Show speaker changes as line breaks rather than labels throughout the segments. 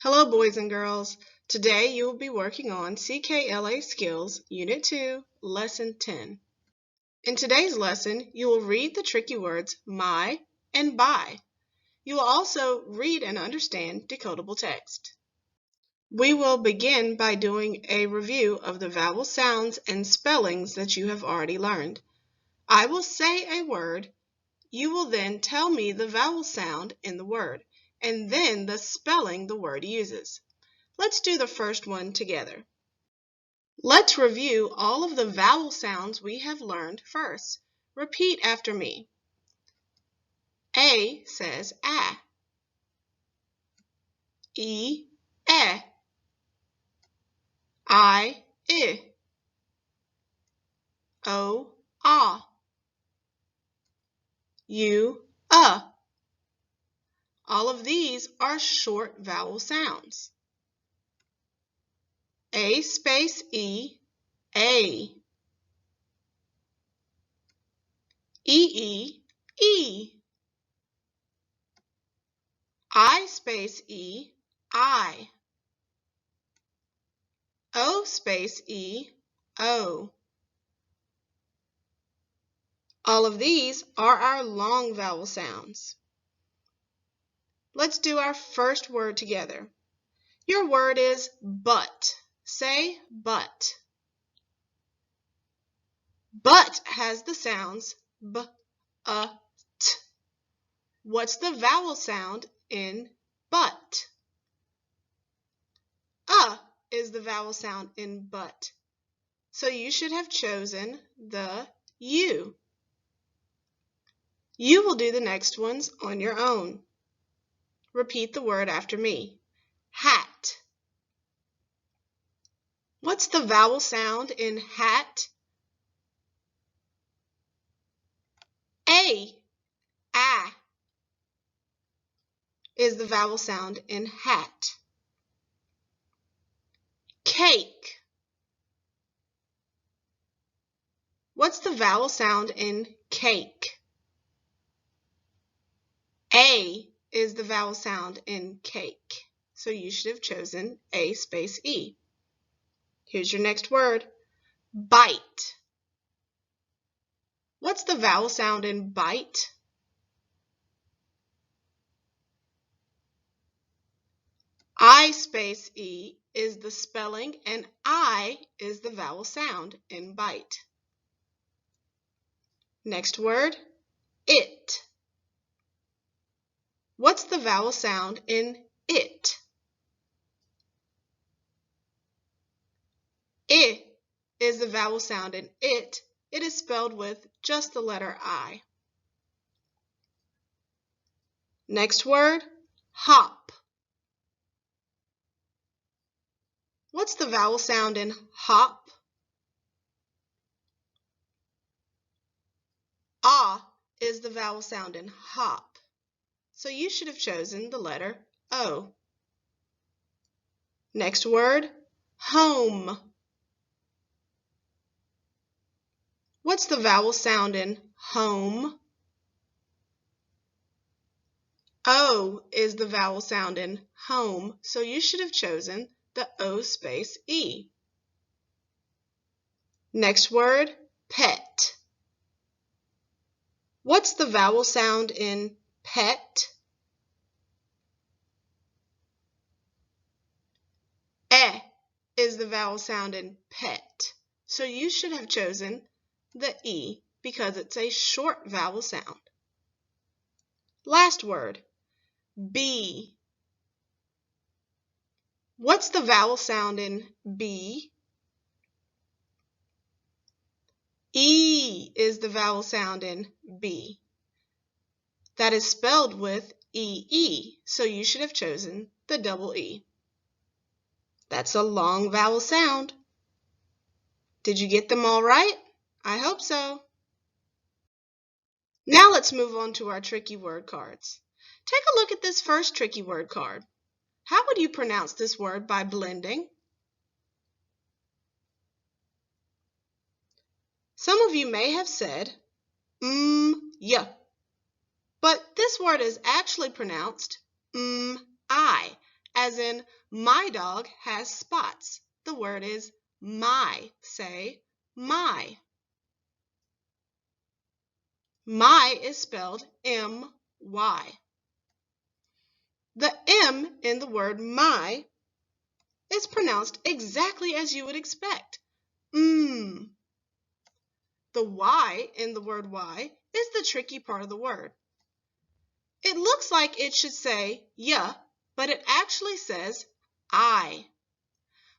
Hello, boys and girls. Today you will be working on CKLA Skills, Unit 2, Lesson 10. In today's lesson, you will read the tricky words my and by. You will also read and understand decodable text. We will begin by doing a review of the vowel sounds and spellings that you have already learned. I will say a word. You will then tell me the vowel sound in the word, and then the spelling the word uses. Let's do the first one together. Let's review all of the vowel sounds we have learned first. Repeat after me. A says a. E, eh. I, O, ah. U, All of these are short vowel sounds. A space E, a. E, e. I space E, I. O space E, O. All of these are our long vowel sounds. Let's do our first word together. Your word is but. Say but. But has the sounds b, t. What's the vowel sound in but? Is the vowel sound in but. So you should have chosen the U. You will do the next ones on your own. Repeat the word after me. Hat. What's the vowel sound in hat? A is the vowel sound in hat. Cake. What's the vowel sound in cake? A is the vowel sound in cake. So you should have chosen A space E. Here's your next word. Bite. What's the vowel sound in bite? I space E is the spelling and I is the vowel sound in bite. Next word, it. What's the vowel sound in it? I is the vowel sound in it. It is spelled with just the letter I. Next word, hop. What's the vowel sound in hop? Is the vowel sound in hop. So you should have chosen the letter O. Next word, home. What's the vowel sound in home? O is the vowel sound in home, so you should have chosen the O space E. Next word, pet. What's the vowel sound in pet? Is the vowel sound in pet, so you should have chosen the E because it's a short vowel sound. Last word, B. What's the vowel sound in B? E is the vowel sound in B. That is spelled with E-E, so you should have chosen the double E. That's a long vowel sound. Did you get them all right? I hope so. Now let's move on to our tricky word cards. Take a look at this first tricky word card. How would you pronounce this word by blending? Some of you may have said, yeah. But this word is actually pronounced, I, as in my dog has spots. The word is my. Say my. My is spelled M-Y. The M in the word my is pronounced exactly as you would expect. The Y in the word Y is the tricky part of the word. It looks like it should say yeah, but it actually says I.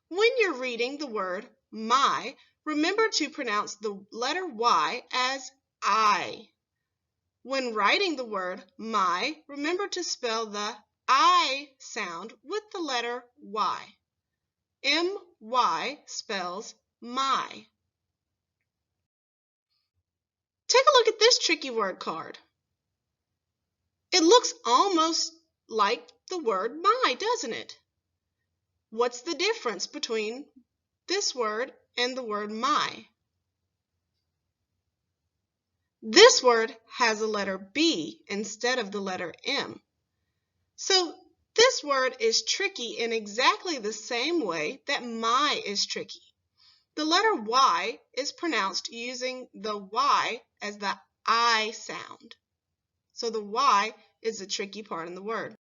When you're reading the word my, remember to pronounce the letter Y as I. When writing the word my, remember to spell the I sound with the letter Y. M-Y spells my. Take a look at this tricky word card. It looks almost like the word my, doesn't it? What's the difference between this word and the word my? This word has a letter B instead of the letter M. So this word is tricky in exactly the same way that my is tricky. The letter Y is pronounced using the Y as the I sound. So the Y is the tricky part in the word.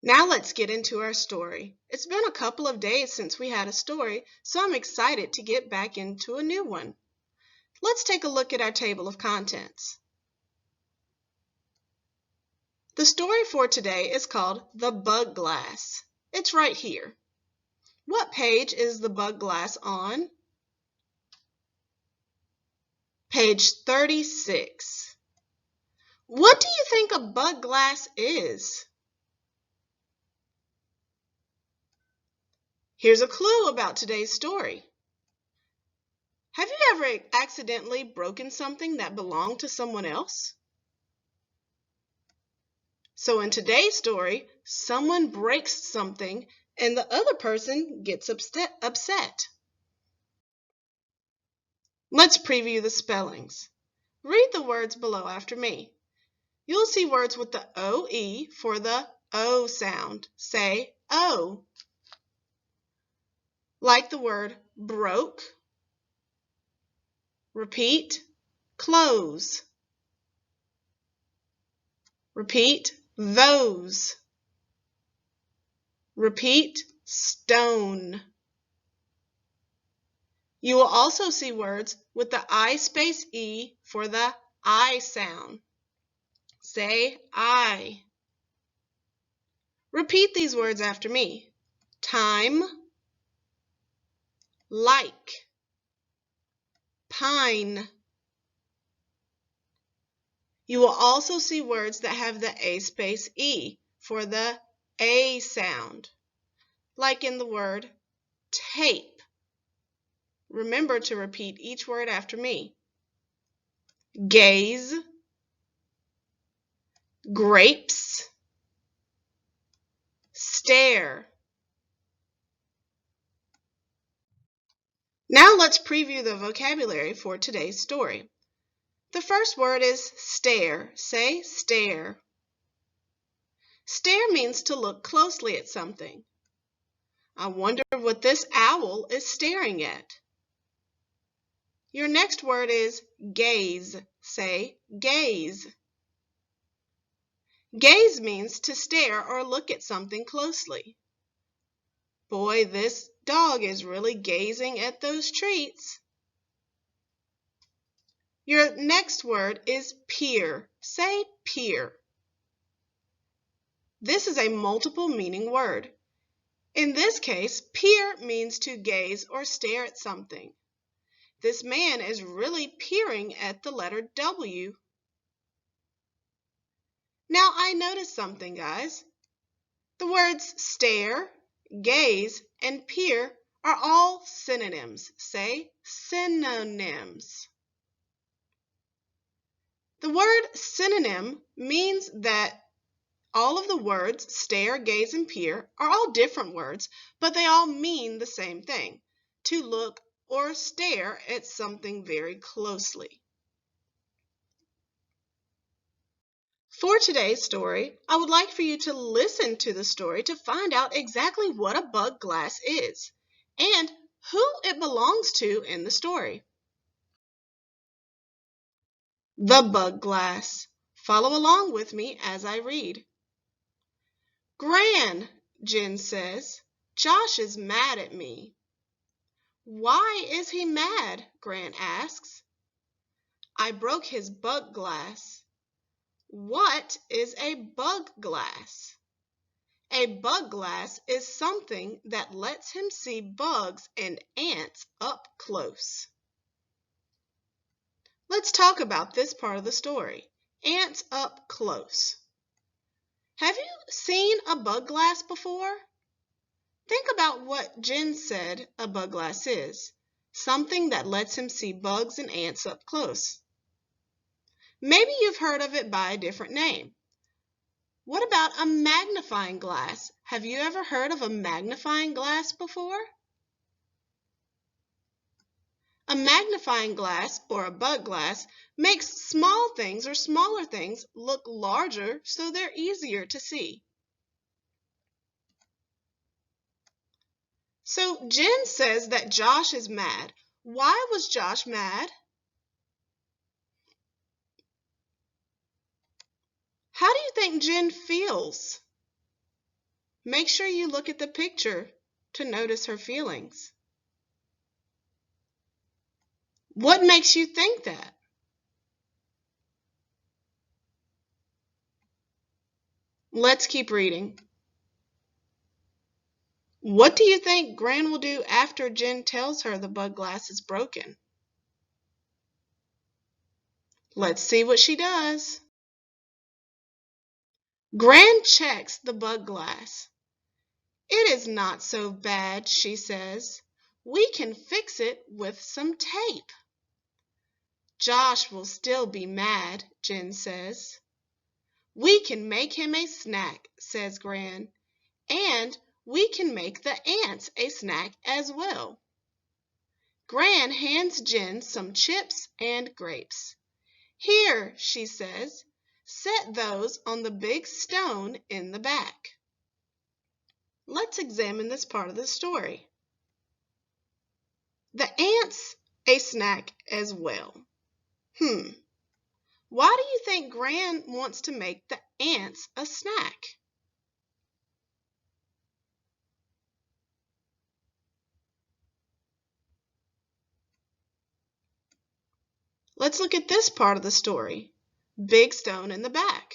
Now let's get into our story. It's been a couple of days since we had a story, so I'm excited to get back into a new one. Let's take a look at our table of contents. The story for today is called The Bug Glass. It's right here. What page is the bug glass on? Page 36. What do you think a bug glass is? Here's a clue about today's story. Have you ever accidentally broken something that belonged to someone else? So in today's story, someone breaks something and the other person gets upset. Let's preview the spellings. Read the words below after me. You'll see words with the OE for the O sound. Say O. Like the word broke. Repeat, close. Repeat, those. Repeat, stone. You will also see words with the I space E for the I sound. Say I. Repeat these words after me. Time, like, pine. You will also see words that have the A space E for the A sound, like in the word tape. Remember to repeat each word after me. Gaze, grapes, stare. Now let's preview the vocabulary for today's story. The first word is stare. Say stare. Stare means to look closely at something. I wonder what this owl is staring at. Your next word is gaze. Say gaze. Gaze means to stare or look at something closely. Boy, this dog is really gazing at those treats. Your next word is peer. Say peer. This is a multiple meaning word. In this case, peer means to gaze or stare at something. This man is really peering at the letter W. Now I noticed something, guys. The words stare, gaze, and peer are all synonyms. Say synonyms. The word synonym means that all of the words stare, gaze, and peer are all different words, but they all mean the same thing, to look or stare at something very closely. For today's story, I would like for you to listen to the story to find out exactly what a bug glass is and who it belongs to in the story. The bug glass. Follow along with me as I read. Gran, Jen says, Josh is mad at me. Why is he mad? Gran asks. I broke his bug glass. What is a bug glass? A bug glass is something that lets him see bugs and ants up close. Let's talk about this part of the story. Ants up close. Have you seen a bug glass before? Think about what Jen said a bug glass is. Something that lets him see bugs and ants up close. Maybe you've heard of it by a different name. What about a magnifying glass? Have you ever heard of a magnifying glass before? A magnifying glass, or a bug glass, makes small things or smaller things look larger so they're easier to see. So Jen says that Josh is mad. Why was Josh mad? How do you think Jen feels? Make sure you look at the picture to notice her feelings. What makes you think that? Let's keep reading. What do you think Gran will do after Jen tells her the bug glass is broken? Let's see what she does. Gran checks the bug glass. It is not so bad, she says. We can fix it with some tape. Josh will still be mad, Jen says. We can make him a snack, says Gran, and we can make the ants a snack as well. Gran hands Jen some chips and grapes. Here, she says, set those on the big stone in the back. Let's examine this part of the story. The ants a snack as well. Why do you think Gran wants to make the ants a snack? Let's look at this part of the story. Big stone in the back.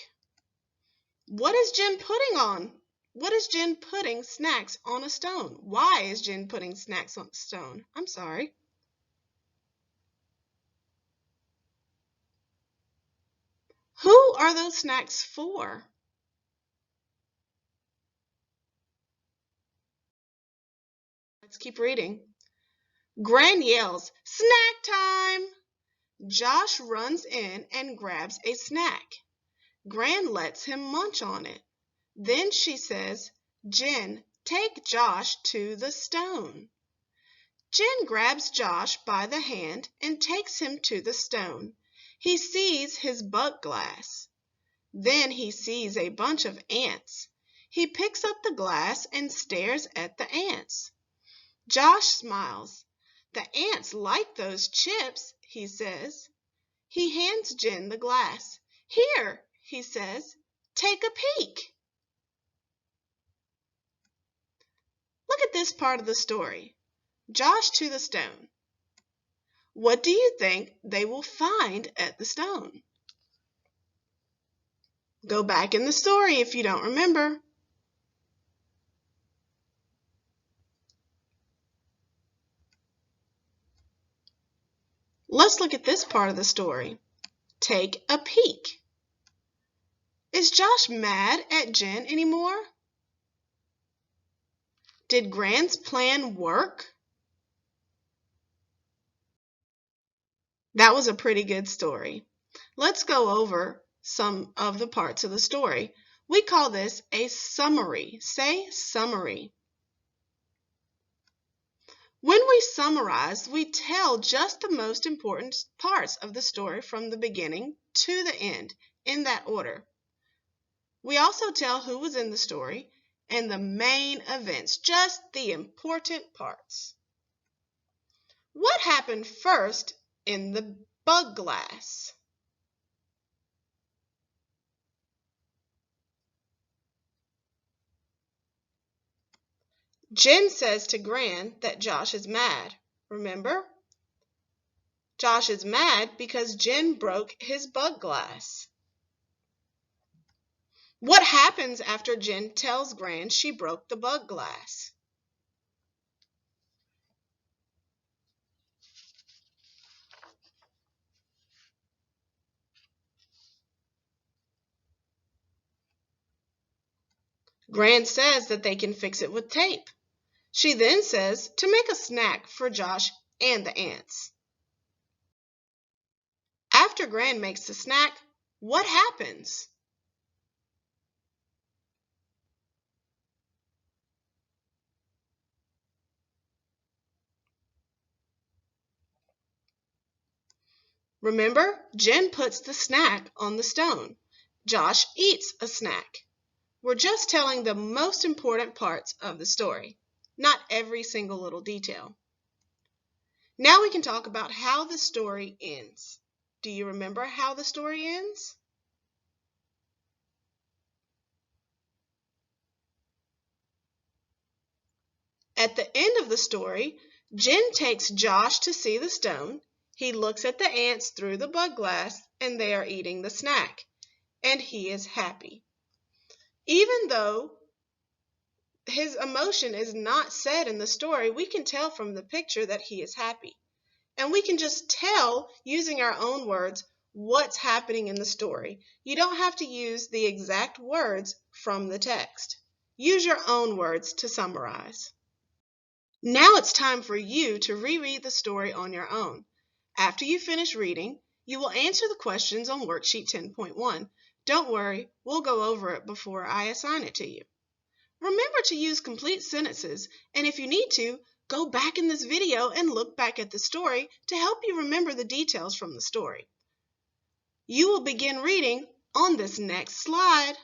What is Jen putting on? What is Jen putting snacks on a stone? Why is Jen putting snacks on a stone? I'm sorry. Who are those snacks for? Let's keep reading. Gran yells, snack time! Josh runs in and grabs a snack. Gran lets him munch on it. Then she says, Jen, take Josh to the stone. Jen grabs Josh by the hand and takes him to the stone. He sees his bug glass. Then he sees a bunch of ants. He picks up the glass and stares at the ants. Josh smiles. The ants like those chips, he says. He hands Jen the glass. Here, he says, take a peek. Look at this part of the story. Josh to the stone. What do you think they will find at the stone? Go back in the story if you don't remember. Let's look at this part of the story. Take a peek. Is Josh mad at Jen anymore? Did Gran's plan work? That was a pretty good story. Let's go over some of the parts of the story. We call this a summary. Say summary. When we summarize, we tell just the most important parts of the story from the beginning to the end, in that order. We also tell who was in the story and the main events, just the important parts. What happened first in the bug glass? Jen says to Gran that Josh is mad. Remember? Josh is mad because Jen broke his bug glass. What happens after Jen tells Gran she broke the bug glass? Gran says that they can fix it with tape. She then says to make a snack for Josh and the ants. After Gran makes the snack, what happens? Remember, Jen puts the snack on the stone. Josh eats a snack. We're just telling the most important parts of the story, not every single little detail. Now we can talk about how the story ends. Do you remember how the story ends? At the end of the story, Jen takes Josh to see the stone. He looks at the ants through the bug glass and they are eating the snack. And he is happy. Even though his emotion is not said in the story, we can tell from the picture that he is happy. And we can just tell using our own words what's happening in the story. You don't have to use the exact words from the text. Use your own words to summarize. Now it's time for you to reread the story on your own. After you finish reading, you will answer the questions on Worksheet 10.1. Don't worry, we'll go over it before I assign it to you. Remember to use complete sentences, and if you need to, go back in this video and look back at the story to help you remember the details from the story. You will begin reading on this next slide.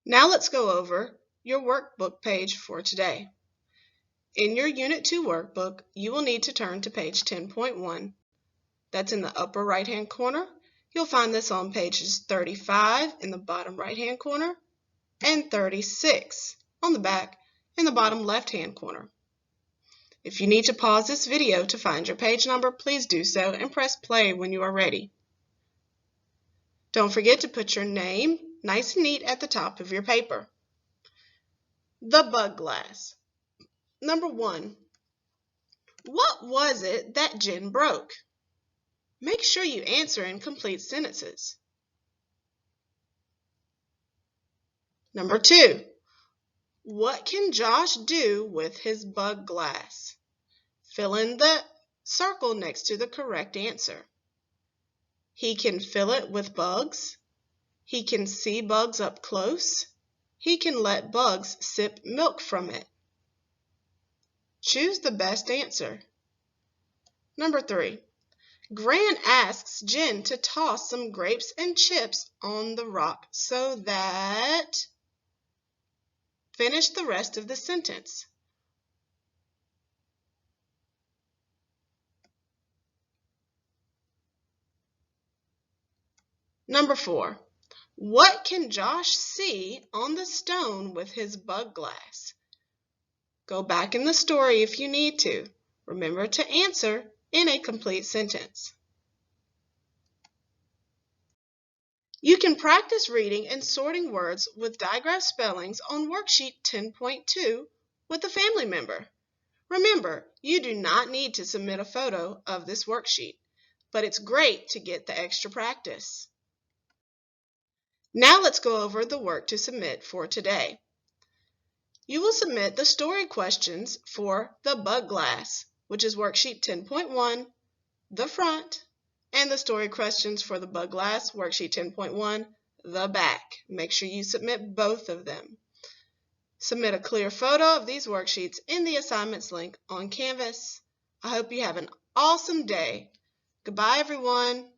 Now let's go over your workbook page for today. In your Unit 2 workbook, you will need to turn to page 10.1. That's in the upper right-hand corner. You'll find this on pages 35 in the bottom right-hand corner and 36 on the back in the bottom left-hand corner. If you need to pause this video to find your page number, please do so and press play when you are ready. Don't forget to put your name nice and neat at the top of your paper. The bug glass. Number 1. What was it that Jen broke? Make sure you answer in complete sentences. Number 2. What can Josh do with his bug glass? Fill in the circle next to the correct answer. He can fill it with bugs. He can see bugs up close. He can let bugs sip milk from it. Choose the best answer. Number 3. Gran asks Jen to toss some grapes and chips on the rock so that... Finish the rest of the sentence. Number 4. What can Josh see on the stone with his bug glass? Go back in the story if you need to. Remember to answer in a complete sentence. You can practice reading and sorting words with digraph spellings on worksheet 10.2 with a family member. Remember, you do not need to submit a photo of this worksheet, but it's great to get the extra practice. Now let's go over the work to submit for today. You will submit the story questions for the bug glass, which is worksheet 10.1, the front, and the story questions for the bug glass, worksheet 10.1, the back. Make sure you submit both of them. Submit a clear photo of these worksheets in the assignments link on Canvas. I hope you have an awesome day. Goodbye, everyone.